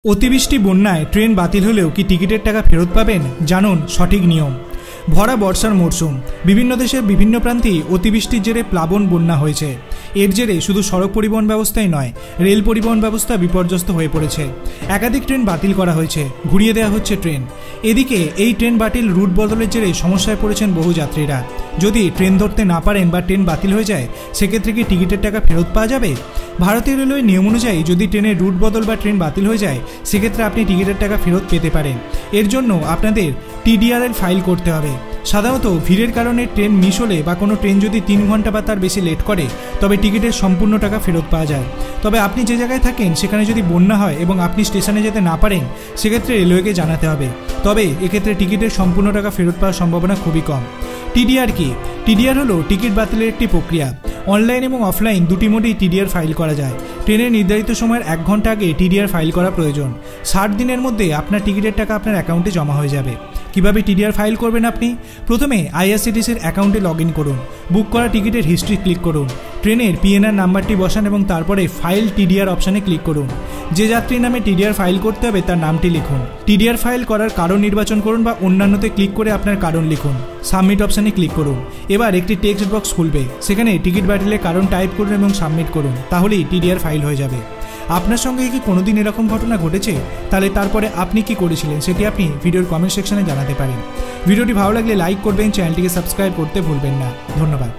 অতিবৃষ্টি বন্যায় ট্রেন বাতিল হলেও কি টিকিটের টাকা ফেরত পাবেন? জানুন সঠিক নিয়ম। ভরা বর্ষার মরশুম, বিভিন্ন দেশের বিভিন্ন প্রান্তেই অতিবৃষ্টির জেরে প্লাবন বন্যা হয়েছে। এর জেরে শুধু সড়ক পরিবহন ব্যবস্থাই নয়, রেল পরিবহন ব্যবস্থা বিপর্যস্ত হয়ে পড়েছে। একাধিক ট্রেন বাতিল করা হয়েছে, ঘুরিয়ে দেওয়া হচ্ছে ট্রেন। এদিকে এই ট্রেন বাতিল রুট বদলের জেরে সমস্যায় পড়েছেন বহু যাত্রীরা। যদি ট্রেন ধরতে না পারেন বা ট্রেন বাতিল হয়ে যায়, সেক্ষেত্রে কি টিকিটের টাকা ফেরত পাওয়া যাবে? ভারতীয় রেলওয়ের নিয়ম অনুযায়ী যদি ট্রেনের রুট বদল বা ট্রেন বাতিল হয়ে যায়, সেক্ষেত্রে আপনি টিকিটের টাকা ফেরত পেতে পারেন। এর জন্য আপনাদের TDRL ফাইল করতে হবে। সাধারণত ভিড়ের কারণে ট্রেন মিস হলে বা কোনো ট্রেন যদি 3 ঘন্টা বা তার বেশি লেট করে, তবে টিকিটের সম্পূর্ণ টাকা ফেরত পাওয়া যায়। তবে আপনি যে জায়গায় থাকেন সেখানে যদি বন্যা হয় এবং আপনি স্টেশনে যেতে না পারেন, সেক্ষেত্রে রেলওয়েকে জানাতে হবে। তবে এক্ষেত্রে টিকিটের সম্পূর্ণ টাকা ফেরত পাওয়ার সম্ভাবনা খুবই কম। TDR কি? TDR হলো টিকিট বাতিলের একটি প্রক্রিয়া। অনলাইন এবং অফলাইন দুটি মোডেই TDR ফাইল করা যায়। ট্রেনের নির্ধারিত সময়ের 1 ঘন্টা আগে TDR ফাইল করা প্রয়োজন। 60 দিনের মধ্যে আপনার টিকিটের টাকা আপনার অ্যাকাউন্টে জমা হয়ে যাবে। কিভাবে TDR ফাইল করবেন আপনি? প্রথমে IRCTCর অ্যাকাউন্টে লগ ইন করুন। বুক করা টিকিটের হিস্ট্রি ক্লিক করুন। ট্রেনের PNR নাম্বারটি বসান এবং তারপরে ফাইল TDR অপশানে ক্লিক করুন। যে যাত্রীর নামে TDR ফাইল করতে হবে তার নামটি লিখুন। TDR ফাইল করার কারণ নির্বাচন করুন বা অন্যান্যতে ক্লিক করে আপনার কারণ লিখুন। সাবমিট অপশানে ক্লিক করুন। এবার একটি টেক্সট বক্স খুলবে, সেখানে টিকিট বাতিলের কারণ টাইপ করুন এবং সাবমিট করুন। তাহলেই TDR ফাইল হয়ে যাবে। আপনার সঙ্গে কি কোনোদিন এরকম ঘটনা ঘটেছে? তাহলে তারপরে আপনি কি করেছিলেন সেটি আপনি ভিডিওর কমেন্ট সেকশনে জানাতে পারেন। ভিডিওটি ভালো লাগলে লাইক করবেন, চ্যানেলটিকে সাবস্ক্রাইব করতে ভুলবেন না। ধন্যবাদ।